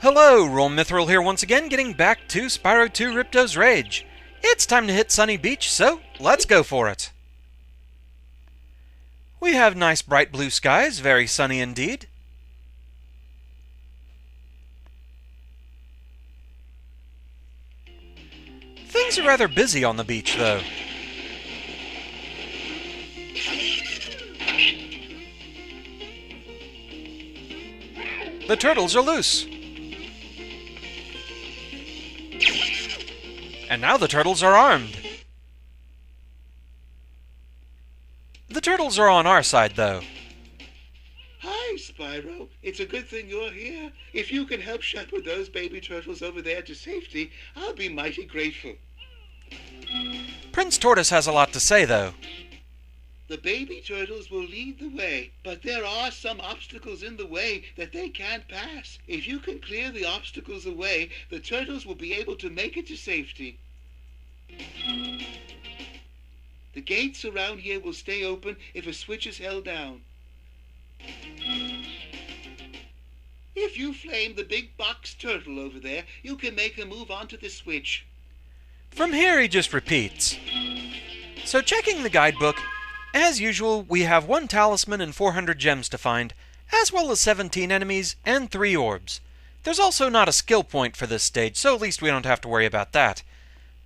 Hello, Roll Mithril here once again, getting back to Spyro 2 Ripto's Rage. It's time to hit Sunny Beach, so let's go for it. We have nice bright blue skies, very sunny indeed. Things are rather busy on the beach, though. The turtles are loose. And now the turtles are armed. The turtles are on our side, though. Hi, Spyro. It's a good thing you're here. If you can help shepherd those baby turtles over there to safety, I'll be mighty grateful. Prince Tortoise has a lot to say, though. The baby turtles will lead the way, but there are some obstacles in the way that they can't pass. If you can clear the obstacles away, the turtles will be able to make it to safety. The gates around here will stay open if a switch is held down. If you flame the big box turtle over there, you can make a move onto the switch. From here, he just repeats. So checking the guidebook, as usual, we have 1 talisman and 400 gems to find, as well as 17 enemies and 3 orbs. There's also not a skill point for this stage, so at least we don't have to worry about that.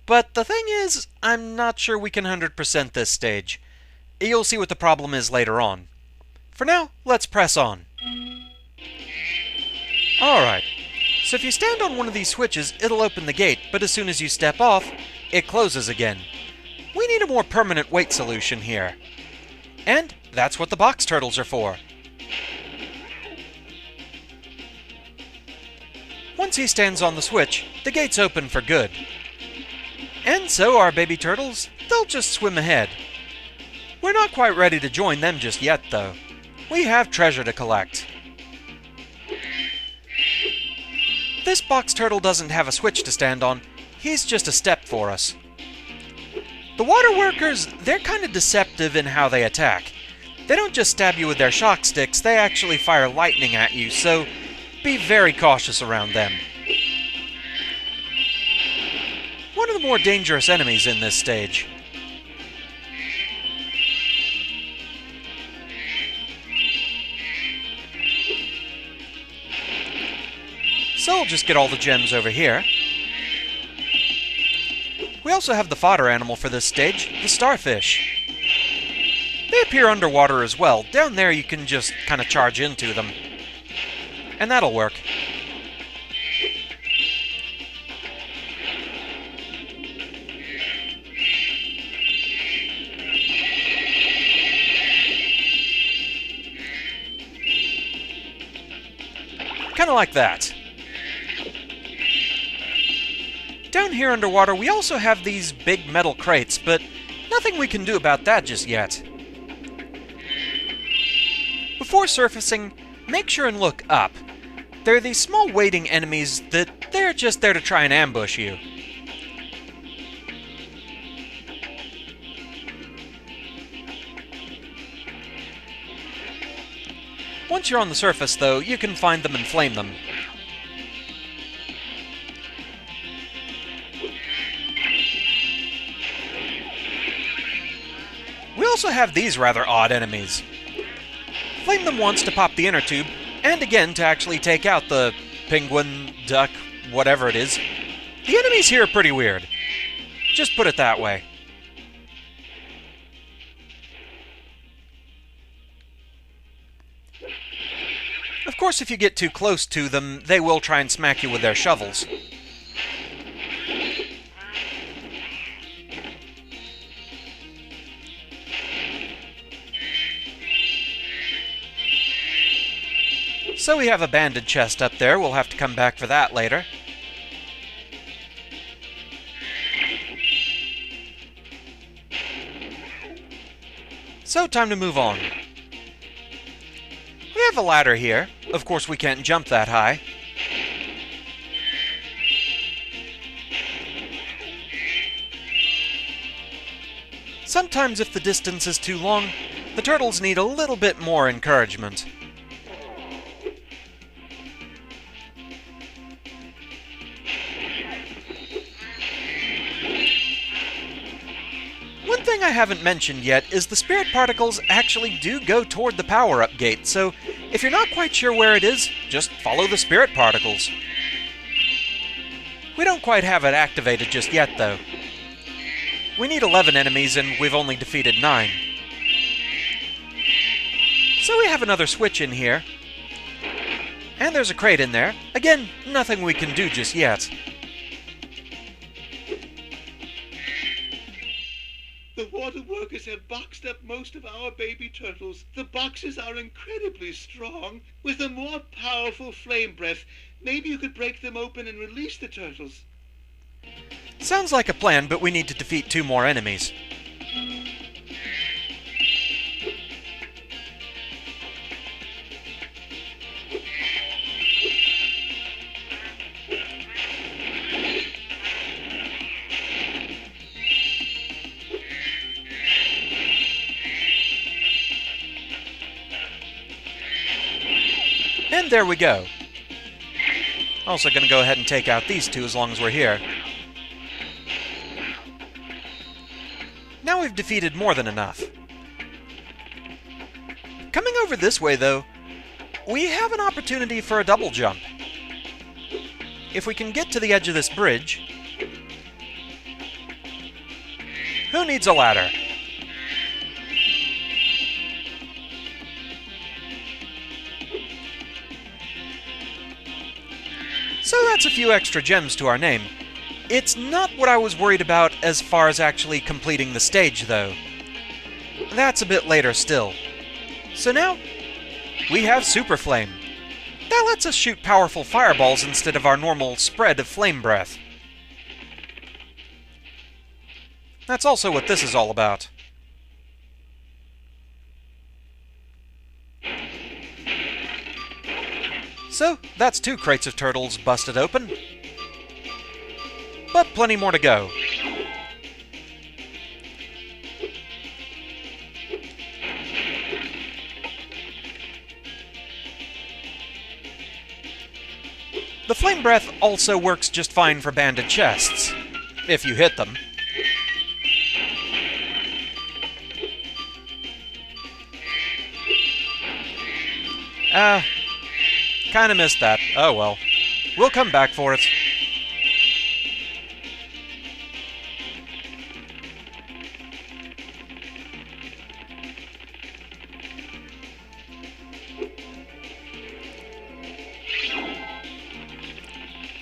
But the thing is, I'm not sure we can 100% this stage. You'll see what the problem is later on. For now, let's press on. Alright, so if you stand on one of these switches, it'll open the gate, but as soon as you step off, it closes again. We need a more permanent wait solution here. And that's what the box turtles are for. Once he stands on the switch, the gates open for good. And so our baby turtles, they'll just swim ahead. We're not quite ready to join them just yet, though. We have treasure to collect. This box turtle doesn't have a switch to stand on. He's just a step for us. The water workers, they're kind of deceptive in how they attack. They don't just stab you with their shock sticks, they actually fire lightning at you, so be very cautious around them. One of the more dangerous enemies in this stage. So we'll just get all the gems over here. We also have the fodder animal for this stage, the starfish. They appear underwater as well. Down there you can just kind of charge into them. And that'll work. Kind of like that. Down here underwater, we also have these big metal crates, but nothing we can do about that just yet. Before surfacing, make sure and look up. There are these small waiting enemies that they're just there to try and ambush you. Once you're on the surface, though, you can find them and flame them. We also have these rather odd enemies. Flame them once to pop the inner tube, and again to actually take out the penguin, duck, whatever it is. The enemies here are pretty weird. Just put it that way. Of course, if you get too close to them, they will try and smack you with their shovels. So we have a banded chest up there. We'll have to come back for that later. So, time to move on. We have a ladder here. Of course, we can't jump that high. Sometimes if the distance is too long, the turtles need a little bit more encouragement. thing I haven't mentioned yet is the spirit particles actually do go toward the power-up gate, so if you're not quite sure where it is, just follow the spirit particles. We don't quite have it activated just yet, though. We need 11 enemies, and we've only defeated 9. So we have another switch in here. And there's a crate in there. Again, nothing we can do just yet. The water workers have boxed up most of our baby turtles. The boxes are incredibly strong. With a more powerful flame breath, maybe you could break them open and release the turtles. Sounds like a plan, but we need to defeat 2 more enemies. And there we go. Also going to go ahead and take out these 2 as long as we're here. Now we've defeated more than enough. Coming over this way, though, we have an opportunity for a double jump. If we can get to the edge of this bridge... Who needs a ladder? So that's a few extra gems to our name. It's not what I was worried about as far as actually completing the stage, though. That's a bit later still. So now, we have Super Flame. That lets us shoot powerful fireballs instead of our normal spread of flame breath. That's also what this is all about. So, that's 2 crates of turtles busted open. But plenty more to go. The flame breath also works just fine for banded chests, if you hit them. Kinda missed that. Oh well. We'll come back for it.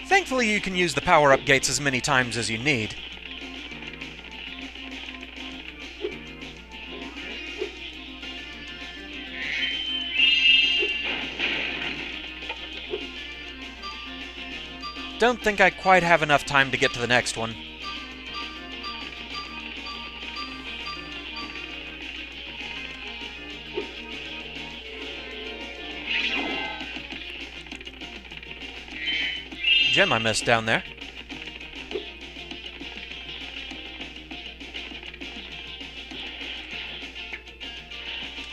Thankfully, you can use the power-up gates as many times as you need. Don't think I quite have enough time to get to the next one. Gem I missed down there.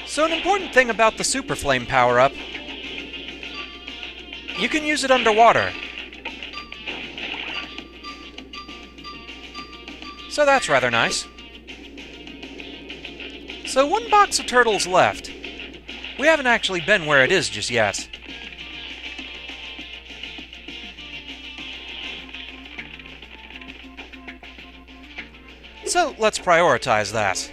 So an important thing about the Super Flame power-up, you can use it underwater. So that's rather nice. So 1 box of turtles left. We haven't actually been where it is just yet. So let's prioritize that.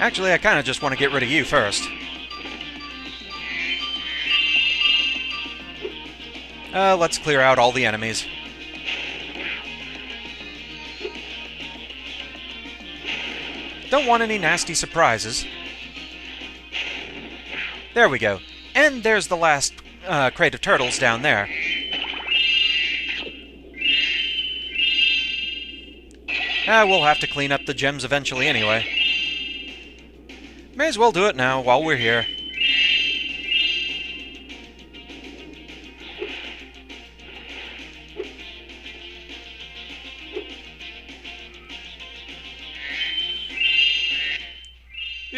Actually, I kind of just want to get rid of you first. Let's clear out all the enemies. Don't want any nasty surprises. There we go. And there's the last crate of turtles down there. We'll have to clean up the gems eventually anyway. May as well do it now while we're here.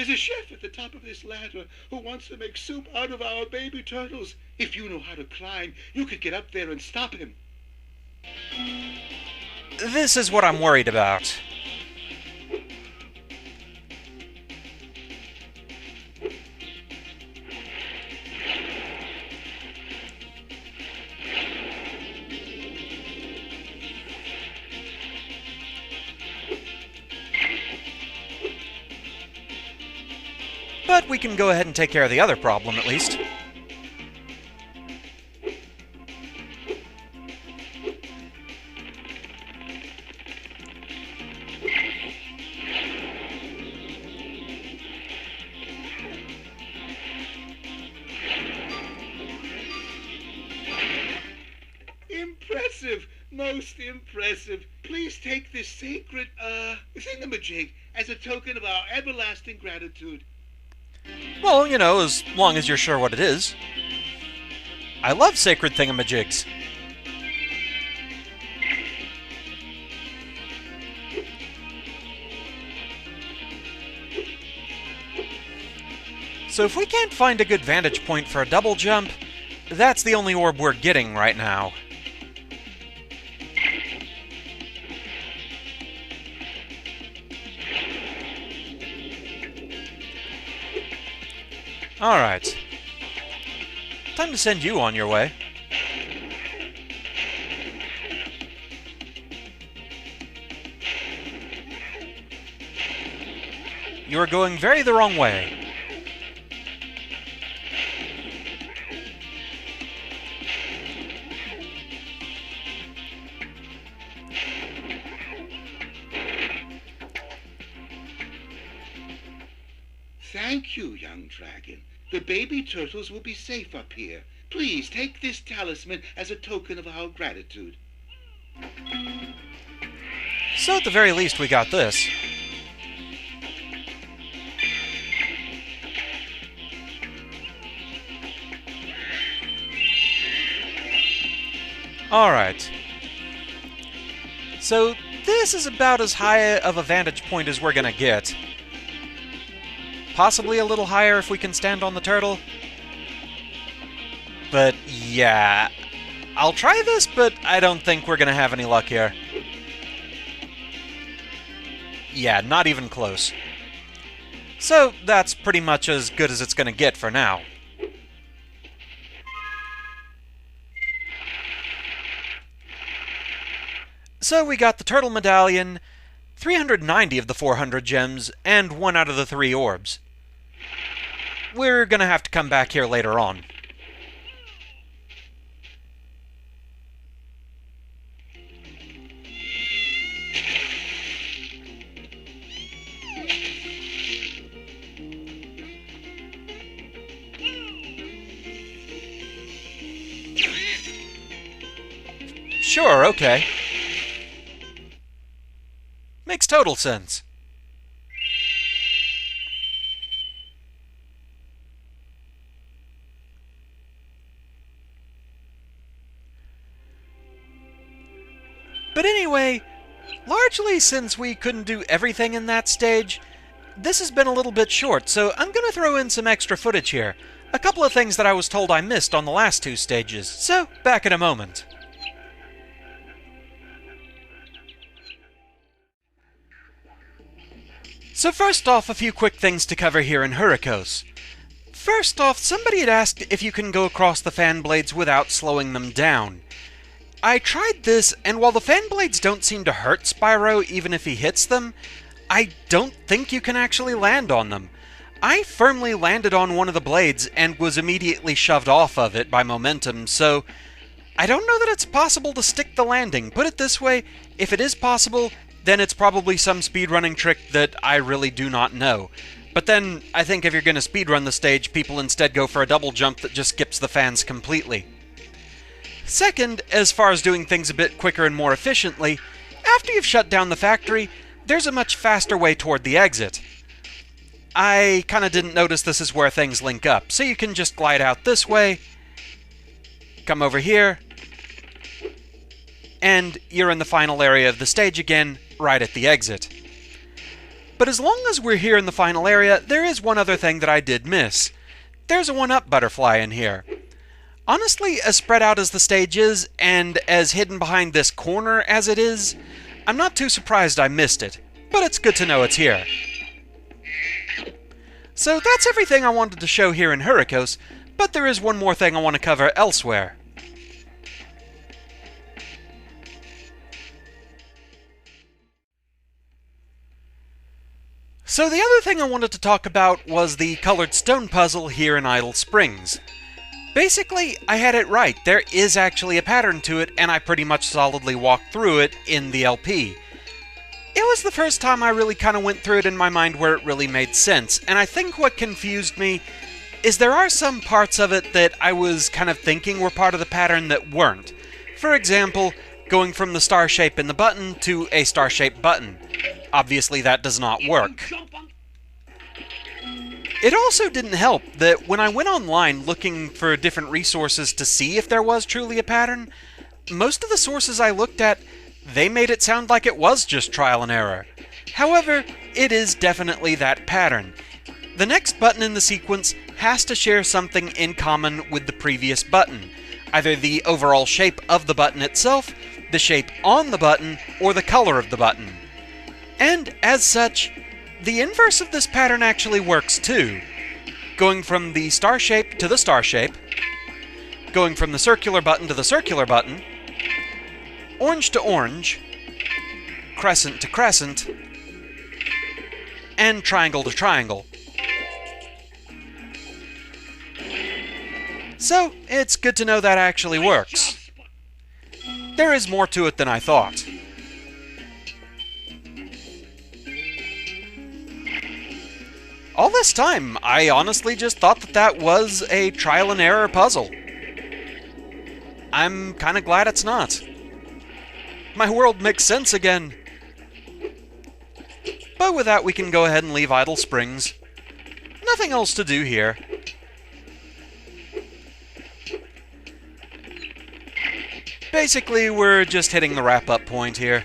There's a chef at the top of this ladder who wants to make soup out of our baby turtles. If you know how to climb, you could get up there and stop him. This is what I'm worried about. But we can go ahead and take care of the other problem, at least. Impressive! Most impressive. Please take this sacred, thingamajig as a token of our everlasting gratitude. Well, you know, as long as you're sure what it is. I love sacred thingamajigs. So if we can't find a good vantage point for a double jump, that's the only orb we're getting right now. Alright. Time to send you on your way. You are going very the wrong way. Thank you, young dragon. The baby turtles will be safe up here. Please take this talisman as a token of our gratitude. So at the very least we got this. Alright. So this is about as high of a vantage point as we're gonna get. Possibly a little higher if we can stand on the turtle. But yeah, I'll try this, but I don't think we're gonna have any luck here. Yeah, not even close. So that's pretty much as good as it's gonna get for now. So we got the turtle medallion, 390 of the 400 gems, and 1 out of the 3 orbs. We're gonna have to come back here later on. Sure, okay. Makes total sense. But anyway, largely since we couldn't do everything in that stage, this has been a little bit short, so I'm gonna throw in some extra footage here. A couple of things that I was told I missed on the last 2 stages, so back in a moment. So first off, a few quick things to cover here in Hurricos. First off, somebody had asked if you can go across the fan blades without slowing them down. I tried this, and while the fan blades don't seem to hurt Spyro even if he hits them, I don't think you can actually land on them. I firmly landed on one of the blades and was immediately shoved off of it by momentum, so I don't know that it's possible to stick the landing. Put it this way, if it is possible, then it's probably some speedrunning trick that I really do not know. But then, I think if you're going to speedrun the stage, people instead go for a double jump that just skips the fans completely. Second, as far as doing things a bit quicker and more efficiently, after you've shut down the factory, there's a much faster way toward the exit. I kinda didn't notice this is where things link up, so you can just glide out this way, come over here, and you're in the final area of the stage again, right at the exit. But as long as we're here in the final area, there is one other thing that I did miss. There's a 1-up butterfly in here. Honestly, as spread out as the stage is, and as hidden behind this corner as it is, I'm not too surprised I missed it, but it's good to know it's here. So that's everything I wanted to show here in Hurricos, but there is one more thing I want to cover elsewhere. So the other thing I wanted to talk about was the colored stone puzzle here in Idle Springs. Basically, I had it right. There is actually a pattern to it, and I pretty much solidly walked through it in the LP. It was the first time I really kind of went through it in my mind where it really made sense, and I think what confused me is there are some parts of it that I was kind of thinking were part of the pattern that weren't. For example, going from the star shape in the button to a star-shaped button. Obviously that does not work. It also didn't help that when I went online looking for different resources to see if there was truly a pattern, most of the sources I looked at, they made it sound like it was just trial and error. However, it is definitely that pattern. The next button in the sequence has to share something in common with the previous button, either the overall shape of the button itself, the shape on the button, or the color of the button. And as such, the inverse of this pattern actually works too. Going from the star shape to the star shape, going from the circular button to the circular button, orange to orange, crescent to crescent, and triangle to triangle. So, it's good to know that actually works. There is more to it than I thought. All this time, I honestly just thought that that was a trial and error puzzle. I'm kinda glad it's not. My world makes sense again. But with that, we can go ahead and leave Idle Springs. Nothing else to do here. Basically, we're just hitting the wrap-up point here.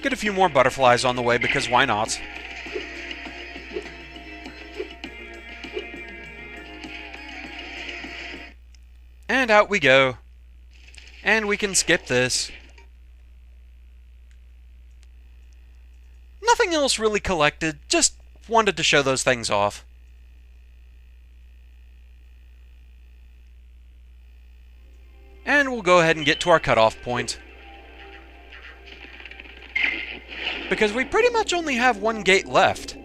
Get a few more butterflies on the way, because why not? And out we go. And we can skip this. Nothing else really collected, just wanted to show those things off. And we'll go ahead and get to our cutoff point. Because we pretty much only have one gate left.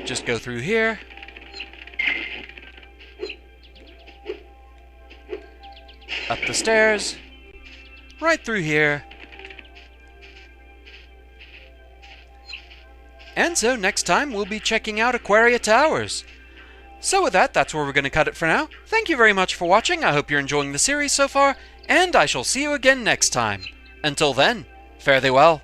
Just go through here. Up the stairs. Right through here. And so next time we'll be checking out Aquaria Towers. So with that, that's where we're going to cut it for now. Thank you very much for watching. I hope you're enjoying the series so far, and I shall see you again next time. Until then, fare thee well.